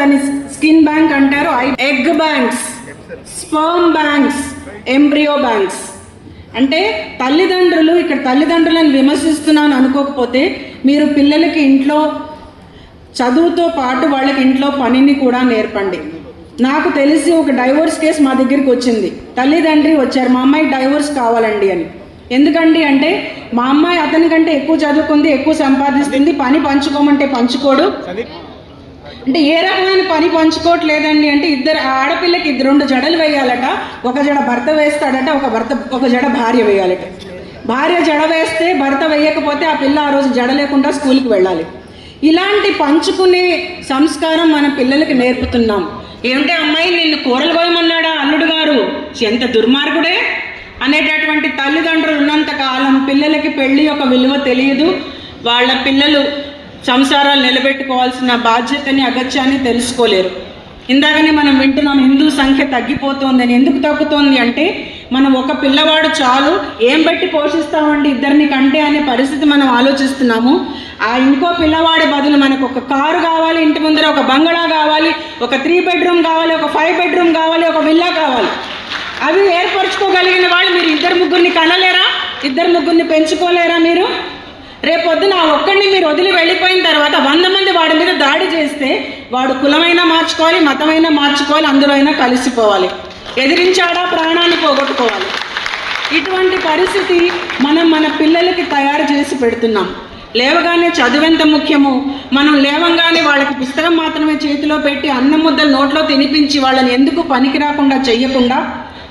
దాన్ని skin bank అంటారు, egg banks, sperm banks, embryo banks. అంటే తల్లిదండ్రులు, ఇక్కడ తల్లిదండ్రులను విమర్శిస్తున్నాను అనుకోకపోతే, మీరు పిల్లలకి ఇంట్లో చదువుతో పాటు వాళ్ళకి ఇంట్లో పనిని కూడా నేర్పండి. నాకు తెలిసి ఒక డైవోర్స్ కేసు మా దగ్గరికి వచ్చింది. తల్లిదండ్రి వచ్చారు, మా అమ్మాయి డైవోర్స్ కావాలండి అని. ఎందుకండి అంటే, మా అమ్మాయి అతని కంటే ఎక్కువ చదువుకుంది, ఎక్కువ సంపాదిస్తుంది, పని పంచుకోమంటే పంచుకోడు. అంటే ఏ రకమైన పని పంచుకోవట్లేదండి అంటే, ఇద్దరు ఆడపిల్లకి 2 జడలు వేయాలట, ఒక జడ భర్త వేస్తాడట, ఒక జడ భార్య వేయాలట. భార్య జడ వేస్తే భర్త వేయకపోతే ఆ పిల్ల ఆ రోజు జడ లేకుండా స్కూల్కి వెళ్ళాలి. ఇలాంటి పంచుకునే సంస్కారం మన పిల్లలకి నేర్పుతున్నాం. ఏమిటి అమ్మాయి నిన్ను కూరలు కోయమన్నాడా అల్లుడు గారు, ఎంత దుర్మార్గుడే అనేటటువంటి తల్లిదండ్రులు ఉన్నంత కాలం పిల్లలకి పెళ్లి యొక్క విలువ తెలియదు. వాళ్ళ పిల్లలు సంసారాలు నిలబెట్టుకోవాల్సిన బాధ్యతని, అగత్యాన్ని తెలుసుకోలేరు. ఇందాకనే మనం వింటున్నాం హిందూ సంఖ్య తగ్గిపోతుందని. ఎందుకు తగ్గుతోంది అంటే, మనం ఒక పిల్లవాడు చాలు, ఏం పెట్టి పోషిస్తామండి ఇద్దరిని కంటే అనే పరిస్థితి మనం ఆలోచిస్తున్నాము. ఆ ఇంకో పిల్లవాడి బదులు మనకు ఒక కారు కావాలి, ఇంటి ముందర ఒక బంగళా కావాలి, ఒక 3 బెడ్రూమ్ కావాలి, ఒక 5 బెడ్రూమ్ కావాలి, ఒక విల్లా కావాలి. అవి ఏర్పరచుకోగలిగిన వాళ్ళు మీరు 2-3 కనలేరా? 2-3 పెంచుకోలేరా మీరు? రేపొద్దున ఆ ఒక్కడిని మీరు వదిలి వెళ్ళిపోయిన తర్వాత 100 మంది వాడి మీద దాడి చేస్తే, వాడు కులమైనా మార్చుకోవాలి, మతమైనా మార్చుకోవాలి, అందులో అయినా కలిసిపోవాలి. ఎదిరించాడా ప్రాణాన్ని పోగొట్టుకోవాలి. ఇటువంటి పరిస్థితి మనం మన పిల్లలకి తయారు చేసి పెడుతున్నాం. లేవగానే చదువెంత ముఖ్యమో, మనం లేవంగానే వాళ్ళకి పుస్తకం మాత్రమే చేతిలో పెట్టి అన్నం ముద్దలు నోట్లో తినిపించి వాళ్ళని ఎందుకు పనికి రాకుండా చెయ్యకుండా,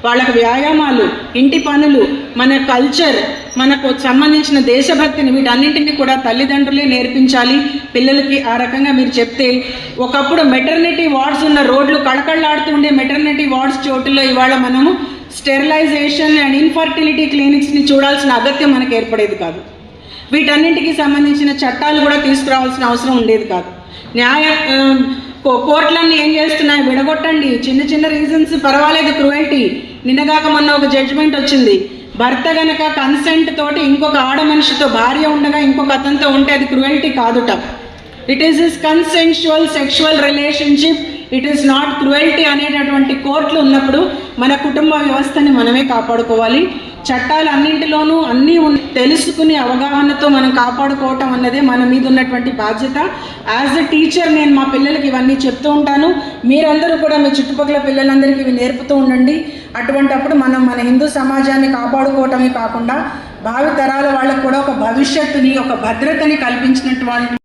వాళ్ళకు వ్యాయామాలు, ఇంటి పనులు, మన కల్చర్, మనకు సంబంధించిన దేశభక్తిని, వీటన్నింటినీ కూడా తల్లిదండ్రులే నేర్పించాలి పిల్లలకి. ఆ రకంగా మీరు చెప్తే, ఒకప్పుడు మెటర్నిటీ వార్డ్స్ ఉన్న రోడ్లు కళకళలాడుతూ ఉండే మెటర్నిటీ వార్డ్స్ చోటులో ఇవాళ మనము స్టెరిలైజేషన్ అండ్ ఇన్ఫర్టిలిటీ క్లినిక్స్ని చూడాల్సిన అగత్యం మనకు ఏర్పడేది కాదు. వీటన్నింటికి సంబంధించిన చట్టాలు కూడా తీసుకురావాల్సిన అవసరం ఉండేది కాదు. కోర్టులన్నీ ఏం చేస్తున్నాయి, విడగొట్టండి, చిన్న రీజన్స్ పర్వాలేదు, క్రూయల్టీ. నిన్నగాక మొన్న ఒక జడ్జిమెంట్ వచ్చింది, భర్త గనక కన్సెంట్ తోటి ఇంకొక ఆడ మనిషితో, భార్య ఉండగా ఇంకొక అతనితో ఉంటే అది క్రూయల్టీ కాదుట. It is his consensual sexual relationship, it is not cruelty అనేటటువంటి కోర్టులు ఉన్నప్పుడు మన కుటుంబ వ్యవస్థని మనమే కాపాడుకోవాలి. చట్టాలు అన్నింటిలోనూ అన్నీ తెలుసుకుని అవగాహనతో మనం కాపాడుకోవటం అన్నదే మన మీద ఉన్నటువంటి బాధ్యత. యాజ్ ఎ టీచర్ నేను మా పిల్లలకి ఇవన్నీ చెప్తూ ఉంటాను. మీరందరూ కూడా మీ చుట్టుపక్కల పిల్లలందరికీ ఇవి నేర్పుతూ ఉండండి. అటువంటప్పుడు మనం మన హిందూ సమాజాన్ని కాపాడుకోవటమే కాకుండా భావి తరాల వాళ్ళకు కూడా ఒక భవిష్యత్తుని, ఒక భద్రతని కల్పించినటువంటి